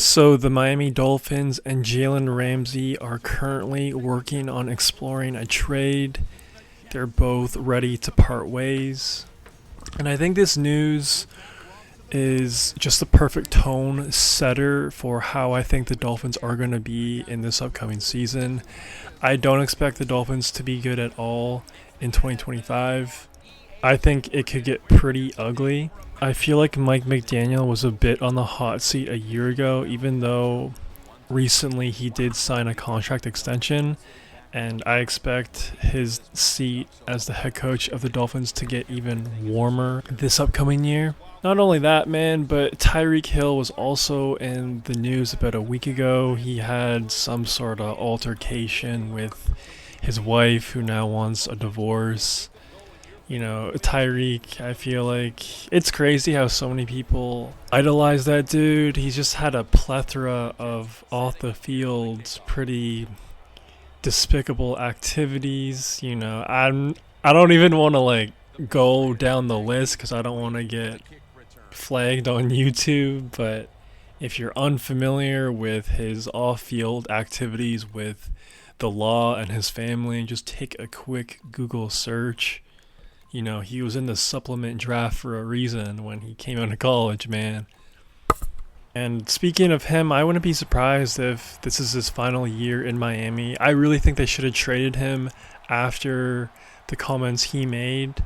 So the Miami Dolphins and Jalen Ramsey are currently working on exploring a trade. They're both ready to part ways. And I think this news is just the perfect tone setter for how I think the Dolphins are going to be in this upcoming season. I don't expect the Dolphins to be good at all in 2025. I think it could get pretty ugly. I feel like Mike McDaniel was a bit on the hot seat a year ago, even though recently he did sign a contract extension, and I expect his seat as the head coach of the Dolphins to get even warmer this upcoming year. Not only that, man, but Tyreek Hill was also in the news about a week ago. He had some sort of altercation with his wife, who now wants a divorce. Tyreek, I feel like it's crazy how so many people idolize that dude. He's just had a plethora of off the field, pretty despicable activities. I don't even want to go down the list because I don't want to get flagged on YouTube. But if you're unfamiliar with his off-field activities with the law and his family, just take a quick Google search. He was in the supplement draft for a reason when he came out of college, man. And speaking of him, I wouldn't be surprised if this is his final year in Miami. I really think they should have traded him after the comments he made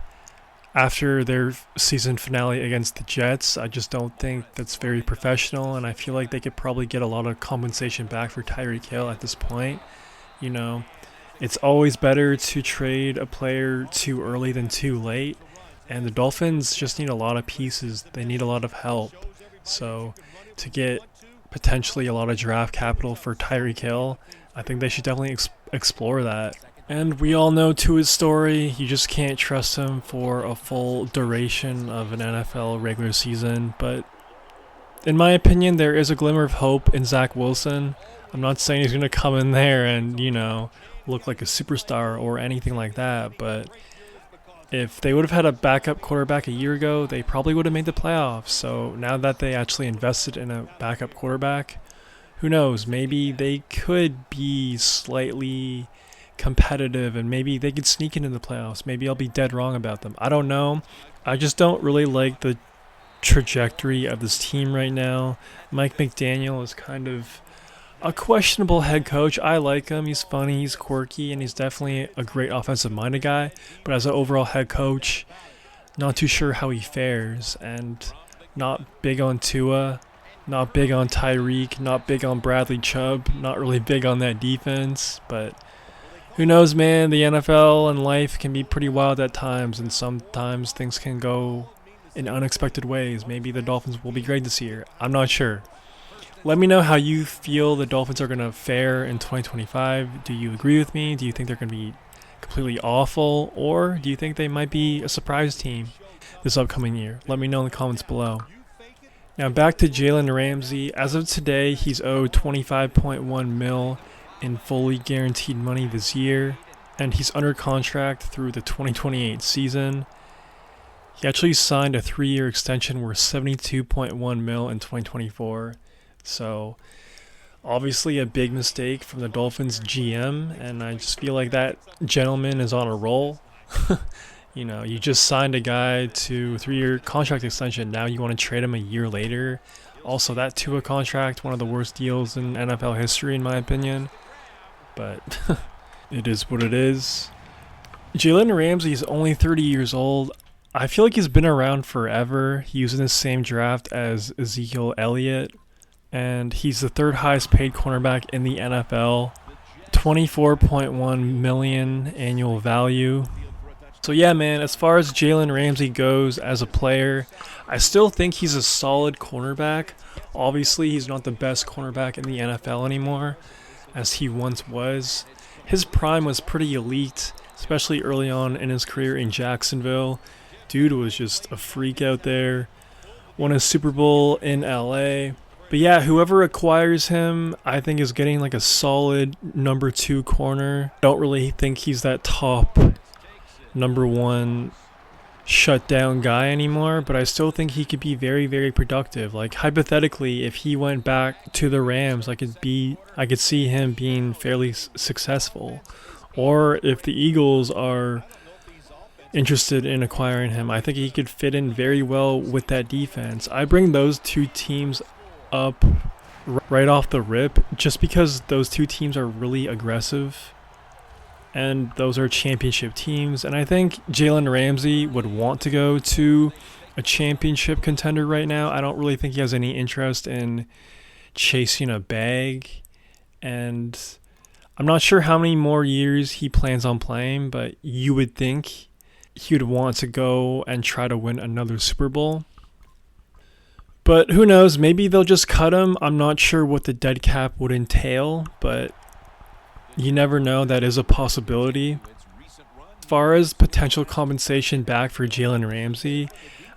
after their season finale against the Jets. I just don't think that's very professional, and I feel like they could probably get a lot of compensation back for Tyreek Hill at this point. It's always better to trade a player too early than too late, and the Dolphins just need a lot of pieces. They need a lot of help. So to get potentially a lot of draft capital for Tyreek Hill, I think they should definitely explore that. And we all know to his story, you just can't trust him for a full duration of an NFL regular season. But in my opinion, there is a glimmer of hope in Zach Wilson. I'm not saying he's going to come in there and, look like a superstar or anything like that, but if they would have had a backup quarterback a year ago, they probably would have made the playoffs. So now that they actually invested in a backup quarterback, who knows, maybe they could be slightly competitive and maybe they could sneak into the playoffs. Maybe I'll be dead wrong about them. I don't know. I just don't really like the trajectory of this team right now. Mike McDaniel is kind of a questionable head coach. I like him. He's funny, he's quirky, and he's definitely a great offensive-minded guy. But as an overall head coach, not too sure how he fares. And not big on Tua, not big on Tyreek, not big on Bradley Chubb, not really big on that defense. But who knows, man? The NFL and life can be pretty wild at times, and sometimes things can go in unexpected ways. Maybe the Dolphins will be great this year. I'm not sure. Let me know how you feel the Dolphins are going to fare in 2025. Do you agree with me? Do you think they're going to be completely awful? Or do you think they might be a surprise team this upcoming year? Let me know in the comments below. Now back to Jalen Ramsey. As of today, he's owed $25.1 million in fully guaranteed money this year, and he's under contract through the 2028 season. He actually signed a 3-year extension worth $72.1 million in 2024. So, obviously a big mistake from the Dolphins GM, and I just feel like that gentleman is on a roll. You just signed a guy to a 3-year contract extension. Now you want to trade him a year later. Also, that Tua contract, one of the worst deals in NFL history, in my opinion. But it is what it is. Jalen Ramsey is only 30 years old. I feel like he's been around forever. He was in the same draft as Ezekiel Elliott, and he's the third highest paid cornerback in the NFL, $24.1 million annual value. So yeah, man, as far as Jalen Ramsey goes as a player, I still think he's a solid cornerback. Obviously, he's not the best cornerback in the NFL anymore, as he once was. His prime was pretty elite, especially early on in his career in Jacksonville. Dude was just a freak out there. Won a Super Bowl in LA. But yeah, whoever acquires him, I think is getting like a solid number 2 corner. Don't really think he's that top number 1 shut down guy anymore, but I still think he could be very, very productive. Like hypothetically, if he went back to the Rams, I could see him being fairly successful. Or if the Eagles are interested in acquiring him, I think he could fit in very well with that defense. I bring those two teams up right off the rip just because those two teams are really aggressive and those are championship teams. And I think Jalen Ramsey would want to go to a championship contender right now. I don't really think he has any interest in chasing a bag. And I'm not sure how many more years he plans on playing, but you would think he would want to go and try to win another Super Bowl. But who knows? Maybe they'll just cut him. I'm not sure what the dead cap would entail, but you never know. That is a possibility. As far as potential compensation back for Jalen Ramsey,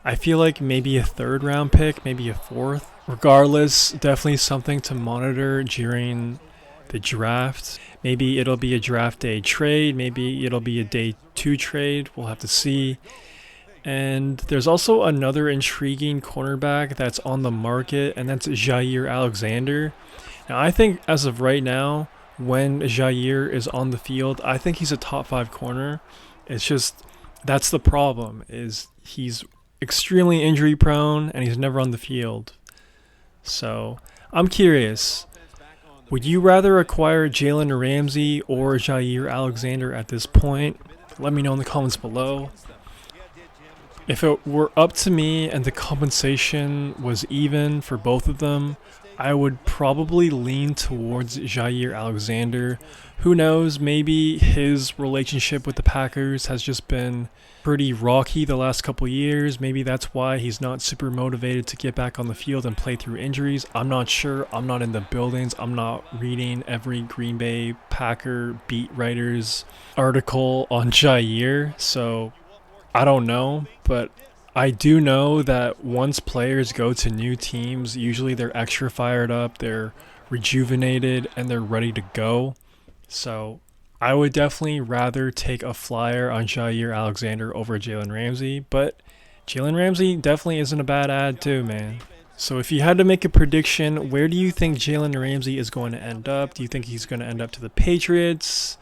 I feel like maybe a third round pick, maybe a fourth. Regardless, definitely something to monitor during the draft. Maybe it'll be a draft day trade. Maybe it'll be a day 2 trade. We'll have to see. And there's also another intriguing cornerback that's on the market, and that's Jair Alexander. Now, I think as of right now, when Jair is on the field, I think he's a top 5 corner. It's just that's the problem, is he's extremely injury prone and he's never on the field. So I'm curious, would you rather acquire Jalen Ramsey or Jair Alexander at this point? Let me know in the comments below. If it were up to me and the compensation was even for both of them, I would probably lean towards Jair Alexander. Who knows, maybe his relationship with the Packers has just been pretty rocky the last couple years. Maybe that's why he's not super motivated to get back on the field and play through injuries. I'm not sure. I'm not in the buildings. I'm not reading every Green Bay Packer beat writer's article on Jair, so I don't know, but I do know that once players go to new teams, usually they're extra fired up, they're rejuvenated, and they're ready to go. So I would definitely rather take a flyer on Jair Alexander over Jalen Ramsey, but Jalen Ramsey definitely isn't a bad ad too, man. So if you had to make a prediction, where do you think Jalen Ramsey is going to end up? Do you think he's going to end up to the Patriots,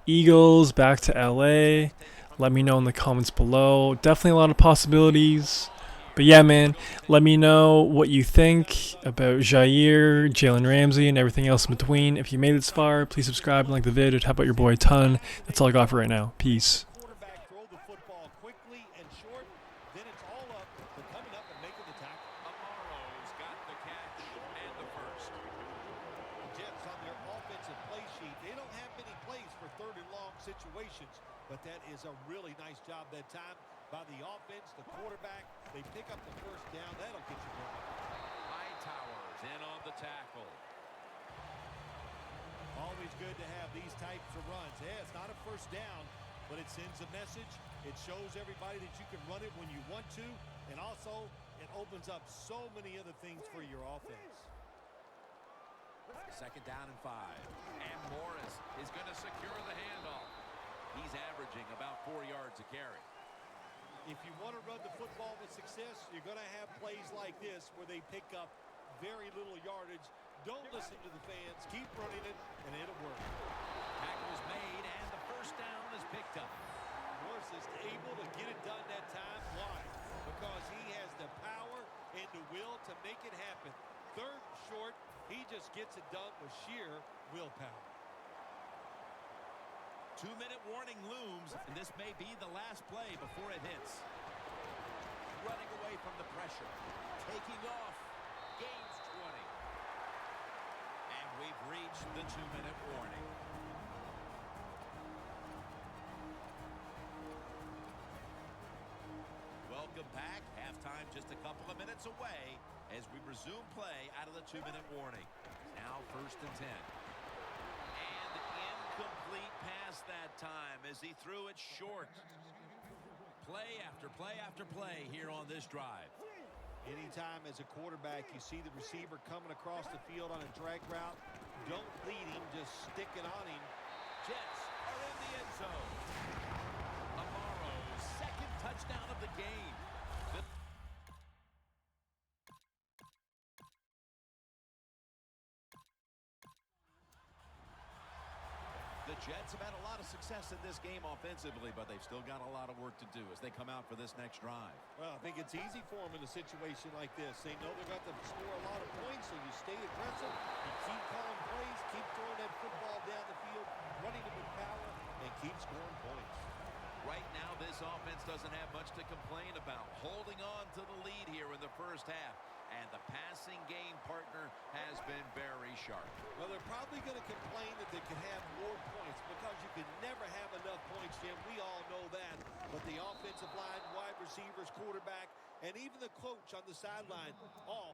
Eagles, back to LA? Let me know in the comments below. Definitely a lot of possibilities. But yeah, man, let me know what you think about Jair, Jalen Ramsey, and everything else in between. If you made it this far, please subscribe and like the video. How about your boy Ton? That's all I got for right now. Peace. Situations, but that is a really nice job that time by the offense, the quarterback. They pick up the first down. That'll get you going. High towers in on the tackle. Always good to have these types of runs. Yeah, it's not a first down, but it sends a message. It shows everybody that you can run it when you want to, and also it opens up so many other things for your offense. Second down and 5. And Morris is going to secure the handoff. He's averaging about 4 yards a carry. If you want to run the football with success, you're going to have plays like this where they pick up very little yardage. Don't listen to the fans. Keep running it, and it'll work. Tackle is made, and the first down is picked up. Morris is able to get it done that time. Why? Because he has the power and the will to make it happen. Third and short, he just gets it done with sheer willpower. 2-minute warning looms, and this may be the last play before it hits. Running away from the pressure. Taking off. Gains 20. And we've reached the 2-minute warning. Welcome back. Halftime just a couple of minutes away as we resume play out of the 2-minute warning. Now 1st and 10. Incomplete pass that time as he threw it short. Play after play after play here on this drive. Anytime as a quarterback you see the receiver coming across the field on a drag route, don't lead him, just stick it on him. Jets are in the end zone. Amaro's second touchdown of the game. The Jets have had a lot of success in this game offensively, but they've still got a lot of work to do as they come out for this next drive. Well, I think it's easy for them in a situation like this. They know they're going to score a lot of points, so you stay aggressive, you keep calling plays, keep throwing that football down the field, running it with power, and keep scoring points. Right now, this offense doesn't have much to complain about, holding on to the lead here in the first half. And the passing game partner has been very sharp. Well, they're probably going to complain that they could have more points because you can never have enough points, Jim. We all know that. But the offensive line, wide receivers, quarterback, and even the coach on the sideline all